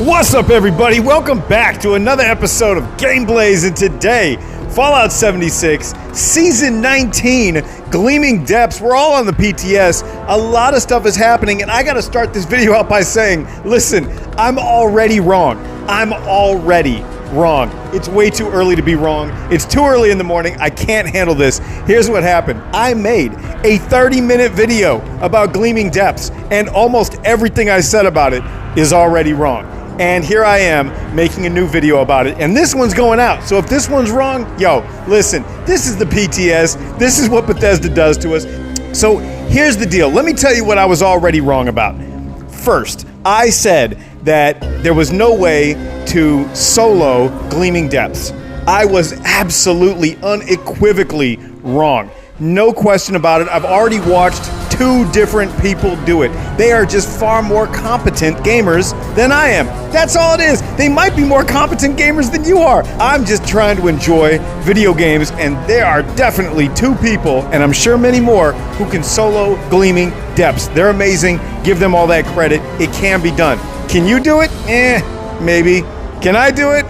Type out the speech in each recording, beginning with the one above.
What's up, everybody? Welcome back to another episode of Gameplays, and today, Fallout 76, Season 19, Gleaming Depths. We're all on the PTS. A lot of stuff is happening, and I gotta start this video out by saying, listen, I'm already wrong. I'm already wrong. It's way too early to be wrong. It's too early in the morning. I can't handle this. Here's what happened. I made a 30-minute video about Gleaming Depths, and almost everything I said about it is already wrong. And here I am making a new video about it, and this one's going out. So if this one's wrong, yo, listen, this is the PTS. This is what Bethesda does to us. So here's the deal. Let me tell you what I was already wrong about. First, I said that there was no way to solo Gleaming Depths. I was absolutely, unequivocally wrong. No question about it. I've already watched 2 different people do it. They are just far more competent gamers than I am. That's all it is. They might be more competent gamers than you are. I'm just trying to enjoy video games, and there are definitely 2 people, and I'm sure many more, who can solo Gleaming Depths. They're amazing. Give them all that credit. It can be done. Can you do it? Maybe. Can I do it?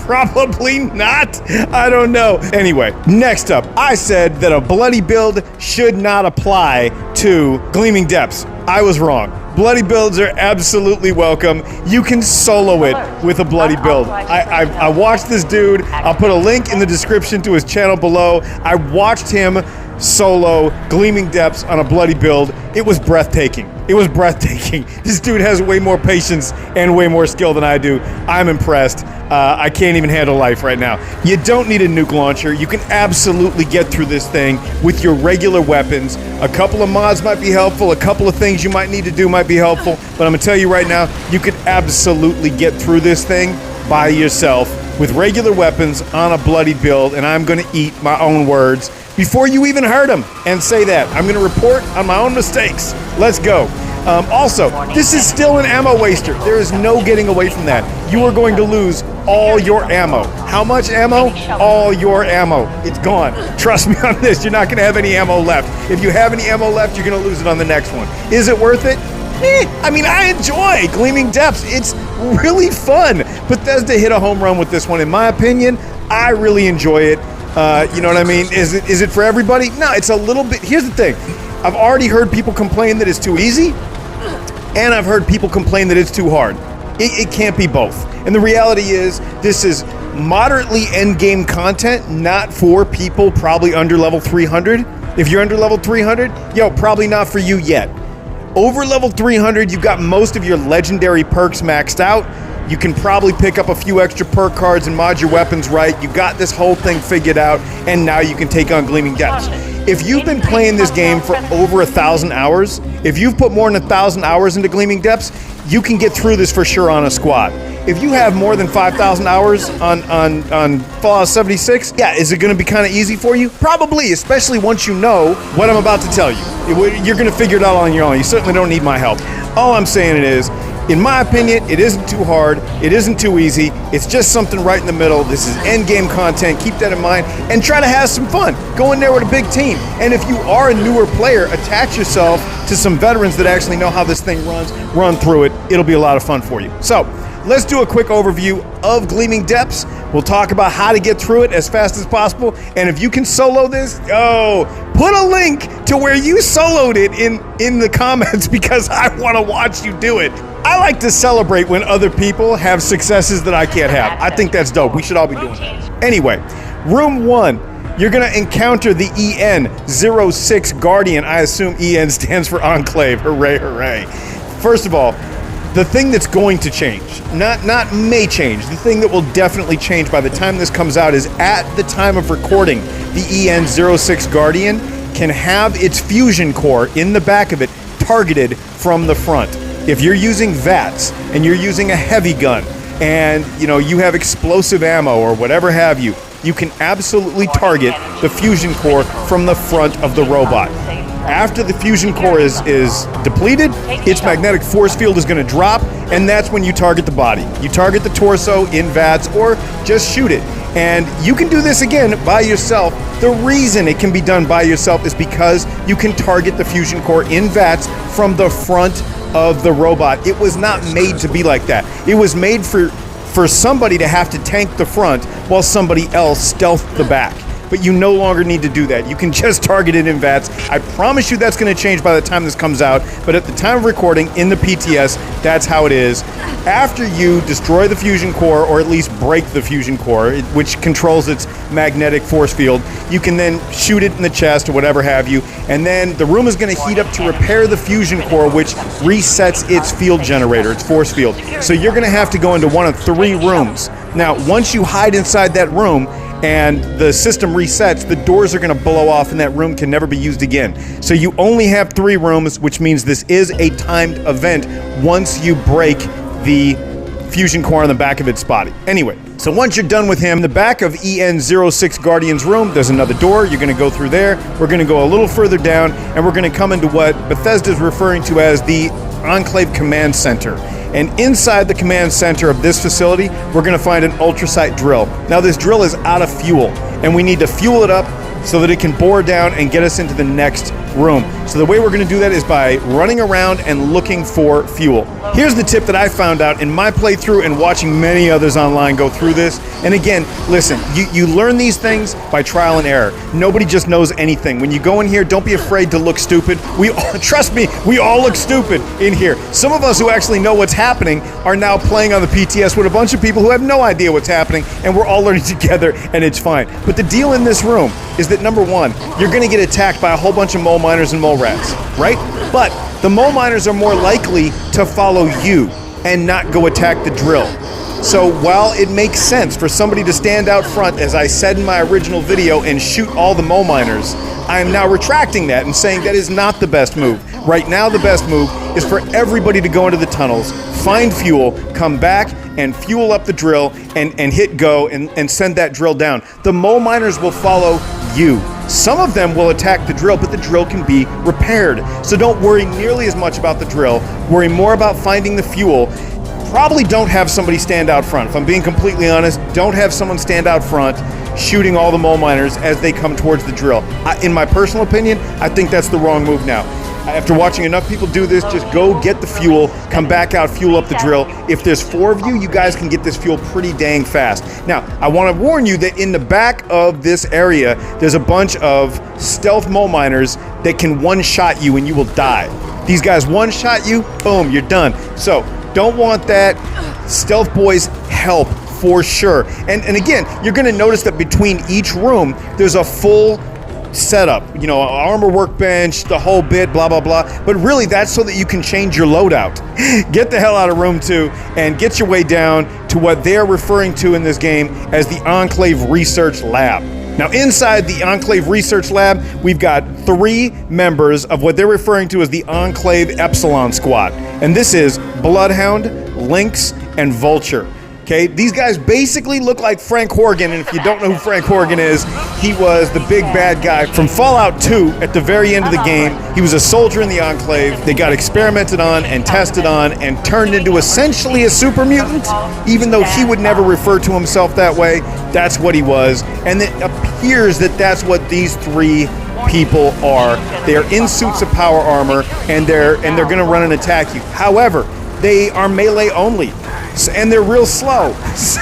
Probably not. I don't know. Anyway, next up, I said that a bloody build should not apply to Gleaming Depths. I was wrong. Bloody builds are absolutely welcome. You can solo it with a bloody build. I watched this dude. I'll put a link in the description to his channel below. I watched him solo Gleaming Depths on a bloody build. It was breathtaking. It was breathtaking. This dude has way more patience and way more skill than I do. I'm impressed. I can't even handle life right now. You don't need a nuke launcher. You can absolutely get through this thing with your regular weapons. A couple of mods might be helpful. A couple of things you might need to do might be helpful. But I'm gonna tell you right now, you could absolutely get through this thing by yourself with regular weapons on a bloody build, and I'm gonna eat my own words before you even heard them and say that. I'm gonna report on my own mistakes. Let's go. Also, this is still an ammo waster. There is no getting away from that. You are going to lose all your ammo. How much ammo? All your ammo. It's gone. Trust me on this. You're not gonna have any ammo left. If you have any ammo left, you're gonna lose it on the next one. Is it worth it? I mean, I enjoy Gleaming Depths. It's really fun. Bethesda hit a home run with this one, in my opinion. I really enjoy it. You know what I mean? Is it for everybody? No, it's a little bit. Here's the thing. I've already heard people complain that it's too easy, and I've heard people complain that it's too hard. It can't be both. And the reality is, this is moderately endgame content, not for people probably under level 300. If you're under level 300, yo, probably not for you yet. Over level 300, you've got most of your legendary perks maxed out. You can probably pick up a few extra perk cards and mod your weapons right. You got this whole thing figured out, and now you can take on Gleaming Depths. If you've been playing this game for over 1,000 hours, if you've put more than 1,000 hours into Gleaming Depths, you can get through this for sure on a squad. If you have more than 5,000 hours on Fallout 76, yeah, is it going to be kind of easy for you? Probably, especially once you know what I'm about to tell you. You're going to figure it out on your own. You certainly don't need my help. All I'm saying is, in my opinion, it isn't too hard, it isn't too easy, it's just something right in the middle. This is endgame content, keep that in mind, and try to have some fun. Go in there with a big team. And if you are a newer player, attach yourself to some veterans that actually know how this thing runs, run through it. It'll be a lot of fun for you. So, let's do a quick overview of Gleaming Depths. We'll talk about how to get through it as fast as possible. And if you can solo this, put a link to where you soloed it in the comments, because I want to watch you do it. I like to celebrate when other people have successes that I can't have. I think that's dope. We should all be doing that. Anyway, room 1, you're going to encounter the EN06 Guardian. I assume EN stands for Enclave. Hooray, hooray. First of all, the thing that's going to change, not may change, the thing that will definitely change by the time this comes out is, at the time of recording, the EN06 Guardian can have its fusion core in the back of it targeted from the front. If you're using VATS and you're using a heavy gun and you have explosive ammo or whatever have you, you can absolutely target the fusion core from the front of the robot. After the fusion core is depleted, its magnetic force field is going to drop, and that's when you target the body. You target the torso in VATS or just shoot it. And you can do this again by yourself. The reason it can be done by yourself is because you can target the fusion core in VATS from the front of the robot. It was not made to be like that. It was made for somebody to have to tank the front while somebody else stealthed the back. But you no longer need to do that. You can just target it in VATS. I promise you that's going to change by the time this comes out, but at the time of recording in the PTS, that's how it is. After you destroy the fusion core, or at least break the fusion core, which controls its magnetic force field, you can then shoot it in the chest or whatever have you, and then the room is going to heat up to repair the fusion core, which resets its field generator, its force field. So you're going to have to go into one of 3 rooms. Now, once you hide inside that room, and the system resets, the doors are going to blow off and that room can never be used again. So you only have 3 rooms, which means this is a timed event once you break the fusion core on the back of its body. Anyway, so once you're done with him, the back of EN06 Guardian's room, there's another door. You're going to go through there. We're going to go a little further down, and we're going to come into what Bethesda is referring to as the Enclave Command Center. And inside the command center of this facility, we're going to find an ultrasite drill. Now, this drill is out of fuel, and we need to fuel it up so that it can bore down and get us into the next room. So the way we're going to do that is by running around and looking for fuel. Here's the tip that I found out in my playthrough and watching many others online go through this. And again, listen, you learn these things by trial and error. Nobody just knows anything. When you go in here, don't be afraid to look stupid. Trust me, we all look stupid in here. Some of us who actually know what's happening are now playing on the PTS with a bunch of people who have no idea what's happening, and we're all learning together, and it's fine. But the deal in this room is that number 1, you're going to get attacked by a whole bunch of mole miners and mole rats, right? But the mole miners are more likely to follow you and not go attack the drill. So while it makes sense for somebody to stand out front, as I said in my original video, and shoot all the mole miners, I am now retracting that and saying that is not the best move. Right now, the best move is for everybody to go into the tunnels, find fuel, come back, and fuel up the drill, and hit go, and send that drill down. The mole miners will follow you. Some of them will attack the drill, but the drill can be repaired. So don't worry nearly as much about the drill. Worry more about finding the fuel. Probably don't have somebody stand out front. If I'm being completely honest, don't have someone stand out front shooting all the mole miners as they come towards the drill. In my personal opinion, I think that's the wrong move now. After watching enough people do this, just go get the fuel, come back out, fuel up the drill. If there's 4 of you, you guys can get this fuel pretty dang fast. Now, I want to warn you that in the back of this area, there's a bunch of stealth mole miners that can one-shot you and you will die. These guys one-shot you, boom, you're done. So, don't want that. Stealth boys help for sure. And again, you're going to notice that between each room, there's a full setup, you know, armor workbench, the whole bit, blah, blah, blah. But really, that's so that you can change your loadout. Get the hell out of room 2 and get your way down to what they're referring to in this game as the Enclave Research Lab. Now, inside the Enclave Research Lab, we've got 3 members of what they're referring to as the Enclave Epsilon Squad. And this is Bloodhound, Lynx, and Vulture. Okay, these guys basically look like Frank Horgan, and if you don't know who Frank Horgan is, he was the big bad guy from Fallout 2 at the very end of the game. He was a soldier in the Enclave. They got experimented on and tested on and turned into essentially a super mutant, even though he would never refer to himself that way. That's what he was, and it appears that that's what these 3 people are. They are in suits of power armor, and they're going to run and attack you. However, they are melee only. And they're real slow, so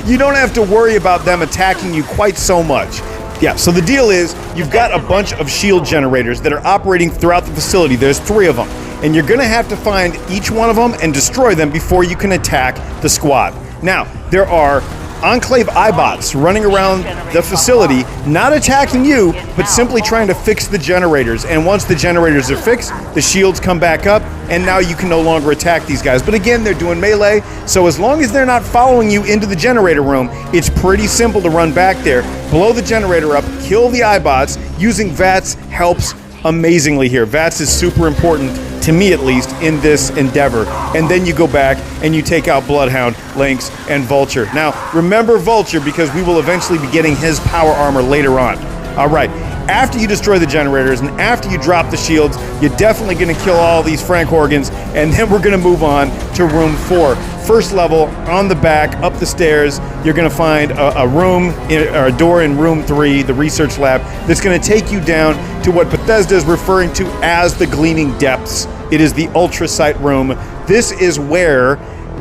you don't have to worry about them attacking you quite so much. Yeah, so the deal is, you've got a bunch of shield generators that are operating throughout the facility. There's 3 of them, and you're going to have to find each one of them and destroy them before you can attack the squad. Now, there are Enclave iBots running around the facility, not attacking you, but simply trying to fix the generators. And once the generators are fixed, the shields come back up, and now you can no longer attack these guys. But again, they're doing melee, so as long as they're not following you into the generator room, it's pretty simple to run back there, blow the generator up, kill the iBots. Using VATS helps amazingly here. VATS is super important, to me at least, in this endeavor. And then you go back and you take out Bloodhound, Lynx, and Vulture. Now, remember Vulture, because we will eventually be getting his power armor later on. All right, after you destroy the generators and after you drop the shields, you're definitely going to kill all these Frank Horgans, and then we're going to move on to room 4. First level, on the back, up the stairs, you're going to find a room, or a door in room 3, the research lab, that's going to take you down to what Bethesda is referring to as the Gleaming Depths. It is the Ultrasite room. This is where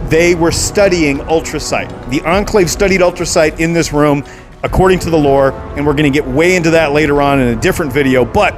they were studying Ultrasite. The Enclave studied Ultrasite in this room, according to the lore, and we're going to get way into that later on in a different video. But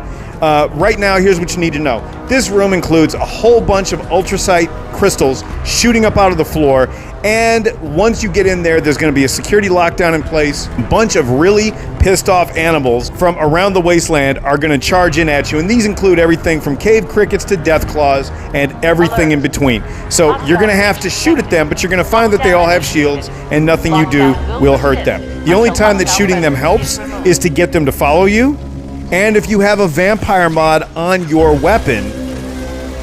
right now, here's what you need to know. This room includes a whole bunch of Ultrasite crystals shooting up out of the floor, and once you get in there, there's going to be a security lockdown in place. A bunch of really pissed off animals from around the wasteland are going to charge in at you, and these include everything from cave crickets to death claws and everything in between. So you're going to have to shoot at them, but you're going to find that they all have shields, and nothing you do will hurt them. The only time that shooting them helps is to get them to follow you, and if you have a vampire mod on your weapon,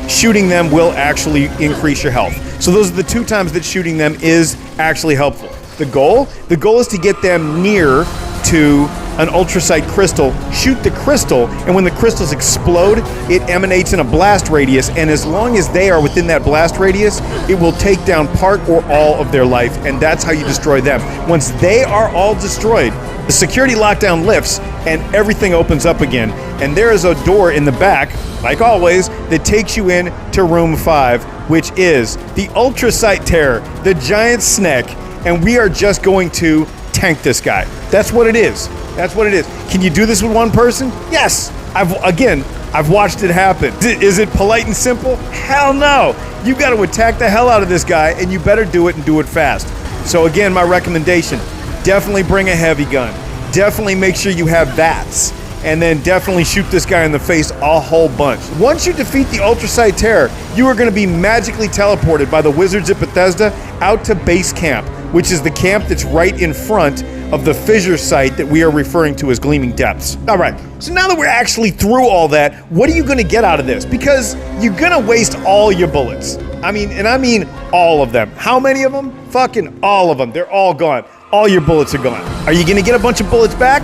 shooting them will actually increase your health. So those are the two times that shooting them is actually helpful. The goal is to get them near to an Ultrasite crystal, shoot the crystal, and when the crystals explode, it emanates in a blast radius, and as long as they are within that blast radius, it will take down part or all of their life, and that's how you destroy them. Once they are all destroyed, the security lockdown lifts, and everything opens up again, and there is a door in the back, like always, that takes you in to room 5, which is the Ultrasite Terror, the giant snake, and we are just going to tank this guy. That's what it is. That's what it is. Can you do this with one person? Yes. I've watched it happen. Is it polite and simple? Hell no. You got to attack the hell out of this guy, and you better do it and do it fast. So again, my recommendation, definitely bring a heavy gun. Definitely make sure you have VATS. And then definitely shoot this guy in the face a whole bunch. Once you defeat the Ultrasite Terror, you are going to be magically teleported by the wizards at Bethesda out to base camp, which is the camp that's right in front of the fissure site that we are referring to as Gleaming Depths. All right, so now that we're actually through all that, what are you going to get out of this? Because you're going to waste all your bullets. I mean all of them. How many of them? Fucking all of them. They're all gone. All your bullets are gone. Are you going to get a bunch of bullets back?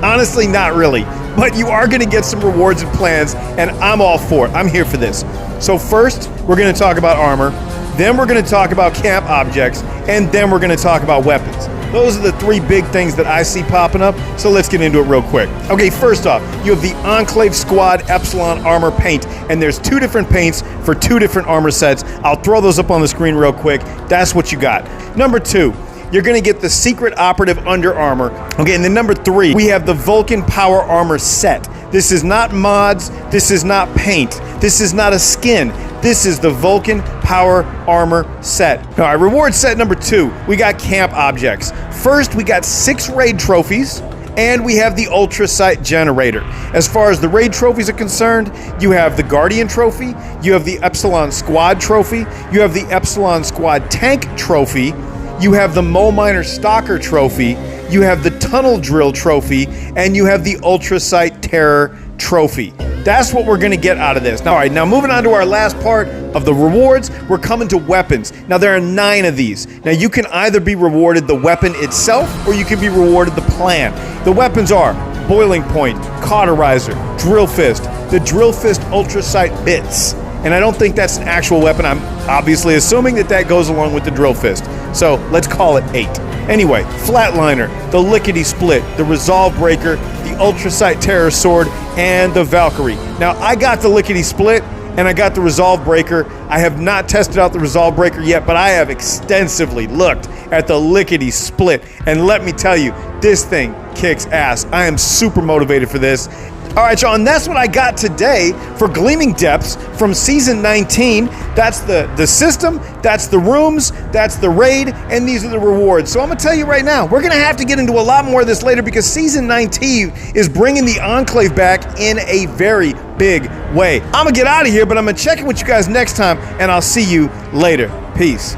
Honestly, not really. But you are going to get some rewards and plans, and I'm all for it. I'm here for this. So first, we're going to talk about armor. Then we're going to talk about camp objects, and then we're going to talk about weapons. Those are the three big things that I see popping up, so let's get into it real quick. Okay, first off, you have the Enclave Squad Epsilon armor paint, and there's 2 different paints for 2 different armor sets. I'll throw those up on the screen real quick. That's what you got. Number 2, you're going to get the Secret Operative Under Armor. Okay, and then number 3, we have the Vulcan Power Armor set. This is not mods, this is not paint, this is not a skin. This is the Vulcan Power Armor set. All right, reward set number 2, we got camp objects. First, we got 6 raid trophies, and we have the Ultrasite generator. As far as the raid trophies are concerned, you have the Guardian trophy, you have the Epsilon Squad trophy, you have the Epsilon Squad tank trophy, you have the Mole Miner Stalker trophy, you have the Tunnel Drill trophy, and you have the Ultrasite Terror trophy. That's what we're going to get out of this. Now, all right, now moving on to our last part of the rewards, we're coming to weapons. Now, there are 9 of these. Now, you can either be rewarded the weapon itself, or you can be rewarded the plan. The weapons are Boiling Point, Cauterizer, Drill Fist, the Drill Fist Ultrasite Bits. And I don't think that's an actual weapon. I'm obviously assuming that that goes along with the Drill Fist. So let's call it 8. Anyway, Flatliner, the Lickety Split, the Resolve Breaker, the Ultrasite Terror Sword, and the Valkyrie. Now, I got the Lickety Split, and I got the Resolve Breaker. I have not tested out the Resolve Breaker yet, but I have extensively looked at the Lickety Split, and let me tell you, this thing kicks ass. I am super motivated for this. All right, y'all, and that's what I got today for Gleaming Depths from Season 19. That's the system, that's the rooms, that's the raid, and these are the rewards. So I'm going to tell you right now, we're going to have to get into a lot more of this later because Season 19 is bringing the Enclave back in a very big way. I'm going to get out of here, but I'm going to check in with you guys next time, and I'll see you later. Peace.